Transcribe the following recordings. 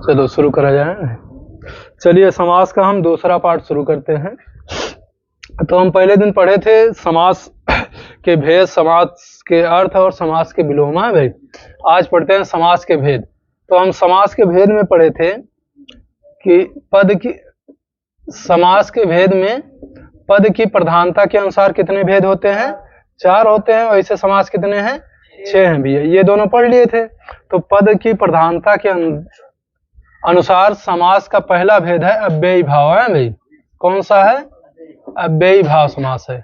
चलो शुरू करा जाए। चलिए समास का हम दूसरा पार्ट शुरू करते हैं। तो हम पहले दिन पढ़े थे समास के भेद, समास के अर्थ और समास के विलोमा। भाई आज पढ़ते हैं समास के भेद। तो हम समास के भेद में पढ़े थे कि पद की, समास के भेद में पद की प्रधानता के अनुसार कितने भेद होते हैं? 4 होते हैं। वैसे समास कितने हैं? 6 हैं भैया, ये दोनों पढ़ लिए थे। तो पद की प्रधानता के अनुसार समास का पहला भेद है अव्ययी भाव। है भाई, कौन सा है? अव्ययी भाव समास है।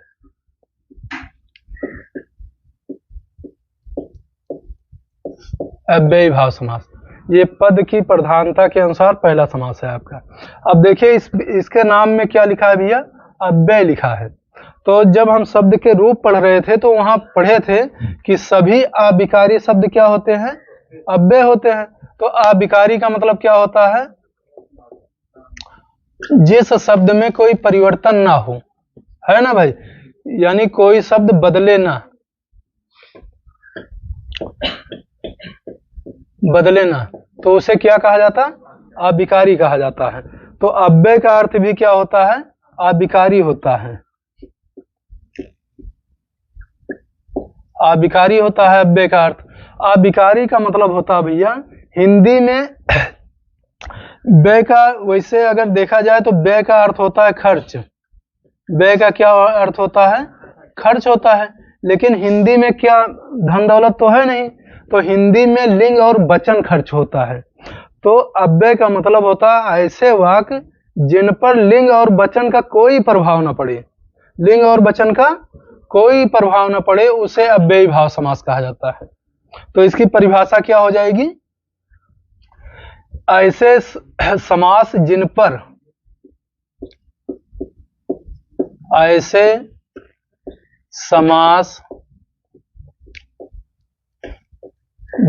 अव्ययी भाव समास, ये पद की प्रधानता के अनुसार पहला समास है आपका। अब देखिए इसके नाम में क्या लिखा है भैया? अव्यय लिखा है। तो जब हम शब्द के रूप पढ़ रहे थे तो वहां पढ़े थे कि सभी अविकारी शब्द क्या होते हैं? अव्यय होते हैं। तो अविकारी का मतलब क्या होता है? जिस शब्द में कोई परिवर्तन ना हो, है ना भाई, यानी कोई शब्द बदले ना, तो उसे क्या कहा जाता? अविकारी कहा जाता है। तो अव्यय का अर्थ भी क्या होता है? अविकारी होता है। अविकारी होता है अव्यय का अर्थ। अविकारी का मतलब होता है भैया हिंदी में व्यय का, वैसे अगर देखा जाए तो व्यय का अर्थ होता है खर्च। व्यय का क्या अर्थ होता है? खर्च होता है। लेकिन हिंदी में क्या धन दौलत तो है नहीं, तो हिंदी में लिंग और वचन खर्च होता है। तो अव्यय का मतलब होता है ऐसे वाक्य जिन पर लिंग और वचन का कोई प्रभाव न पड़े। लिंग और वचन का कोई प्रभाव न पड़े, उसे अव्ययी भाव समास कहा जाता है। तो इसकी परिभाषा क्या हो जाएगी? ऐसे समास जिन पर, ऐसे समास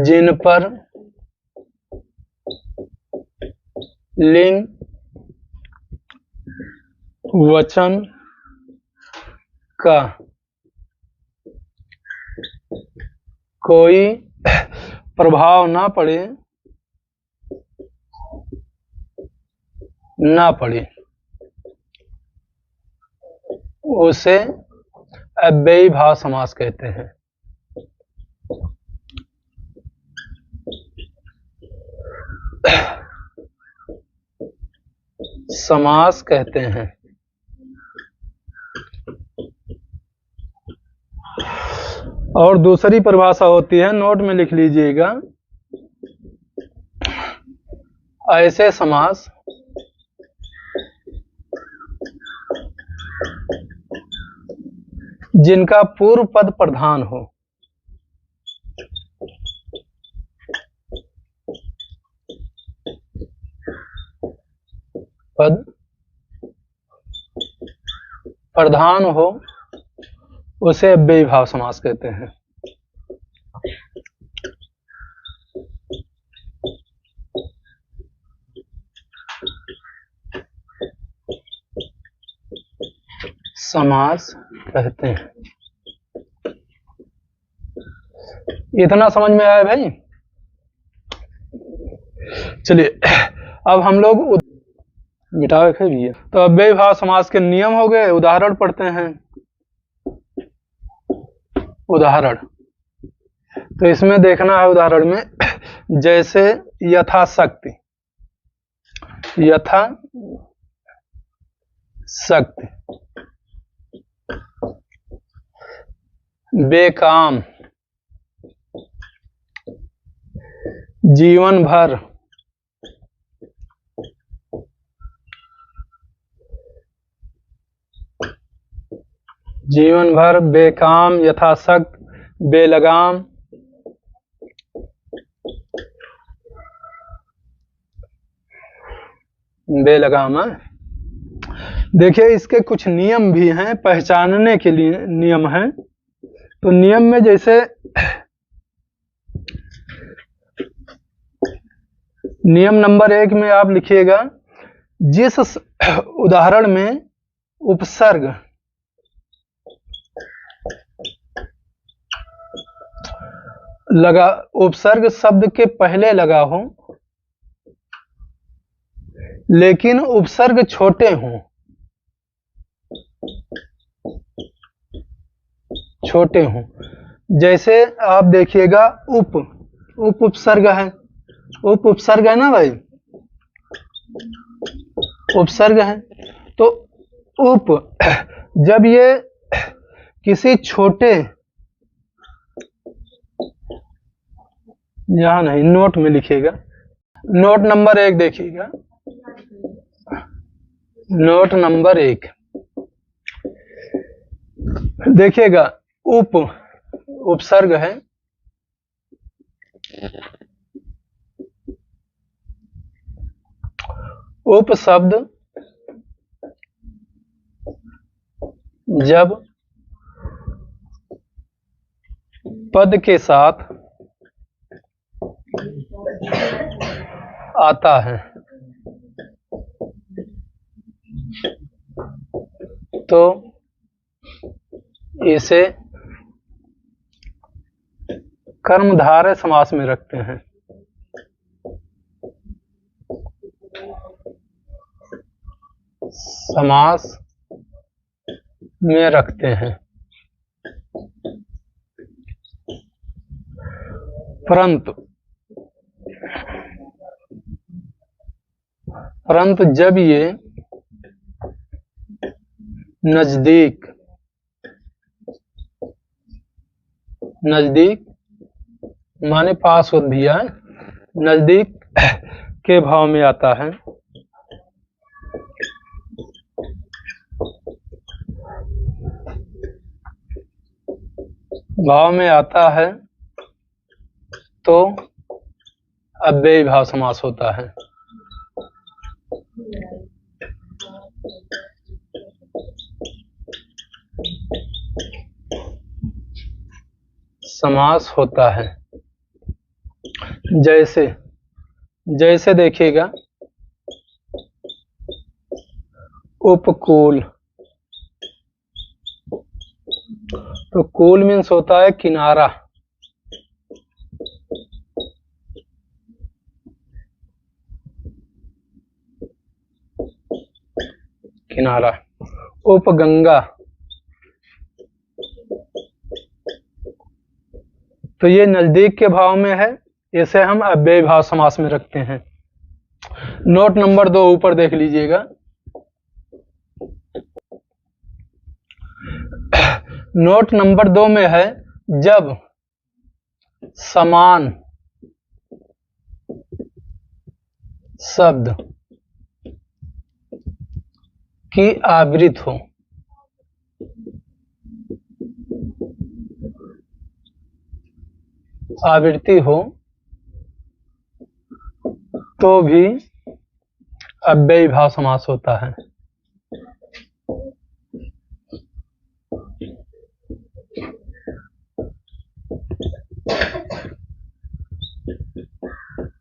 जिन पर लिंग वचन का कोई प्रभाव ना पड़े, उसे अव्ययी भाव समास कहते हैं। समास कहते हैं। और दूसरी परिभाषा होती है, नोट में लिख लीजिएगा, ऐसे समास जिनका पूर्व पद प्रधान हो। पद प्रधान हो, उसे अव्ययी भाव समास कहते हैं। समास कहते हैं। इतना समझ में आया भाई? चलिए अब हम लोग मिटावे थे भी है। तो अव्ययी भाव समास के नियम हो गए। उदाहरण पढ़ते हैं। उदाहरण, तो इसमें देखना है उदाहरण में, जैसे यथाशक्ति, यथा शक्ति, बेकाम, जीवन भर, जीवन भर, बेकाम, यथाशक्त, बेलगाम, बेलगाम है। देखिए इसके कुछ नियम भी हैं, पहचानने के लिए नियम हैं। तो नियम में जैसे नियम नंबर 1 में आप लिखिएगा, जिस उदाहरण में उपसर्ग लगा, उपसर्ग शब्द के पहले लगा हो, लेकिन उपसर्ग छोटे हों, छोटे हों। जैसे आप देखिएगा उपसर्ग है, उपसर्ग है ना भाई, उपसर्ग है। तो उप जब ये किसी छोटे, यहां नहीं, नोट में लिखिएगा, नोट नंबर 1 देखिएगा, नोट नंबर 1 देखिएगा। उपसर्ग है, उप शब्द जब पद के साथ आता है तो इसे कर्मधारय समास में रखते हैं। समास में रखते हैं। परंतु जब ये नजदीक माने पास हो दिया, नजदीक के भाव में आता है तो अव्ययी भाव समास होता है। समास होता है। जैसे देखिएगा, उपकूल, तो कूल मीन्स होता है किनारा, किनारा। उपगंगा, तो ये नजदीक के भाव में है, इसे हम अव्ययी भाव समास में रखते हैं। नोट नंबर 2 ऊपर देख लीजिएगा। नोट नंबर 2 में है, जब समान शब्द की आवृत्ति हो, तो भी अव्ययी भाव समास होता है।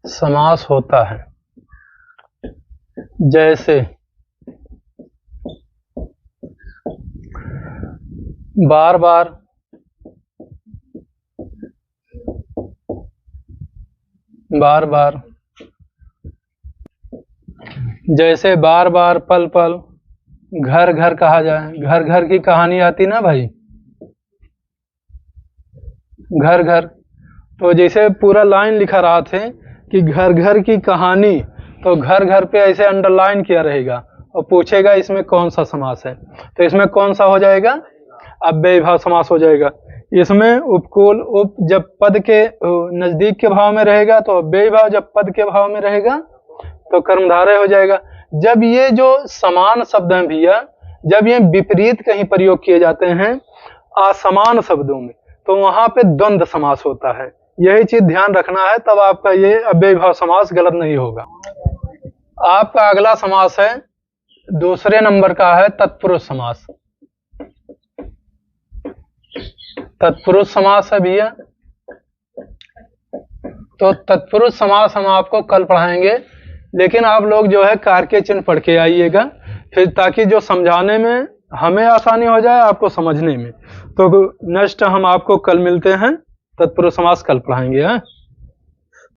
समास होता है। जैसे बार बार, जैसे बार बार, पल पल, घर घर कहा जाए। घर घर की कहानी आती ना भाई, घर घर, तो जैसे पूरा लाइन लिखा रहा थे कि घर घर की कहानी, तो घर घर पे ऐसे अंडरलाइन किया रहेगा और पूछेगा इसमें कौन सा समास है, तो इसमें कौन सा हो जाएगा, अव्ययी भाव समास हो जाएगा। इसमें उपकूल, उप जब पद के नजदीक के भाव में रहेगा तो अव्ययी भाव, जब पद के भाव में रहेगा तो कर्मधारय हो जाएगा। जब ये जो समान शब्द हैं भैया, जब ये विपरीत कहीं प्रयोग किए जाते हैं असमान शब्दों में, तो वहां पे द्वंद्व समास होता है। यही चीज ध्यान रखना है, तब आपका ये अव्ययी भाव समास गलत नहीं होगा। आपका अगला समास है, दूसरे नंबर का है तत्पुरुष समास। तत्पुरुष समास है भैया, तो तत्पुरुष समास हम आपको कल पढ़ाएंगे, लेकिन आप लोग जो है कारके चिन्ह पढ़ के आइएगा, फिर ताकि जो समझाने में हमें आसानी हो जाए, आपको समझने में। तो नेक्स्ट हम आपको कल मिलते हैं, तत्पुरुष समास कल पढ़ाएंगे।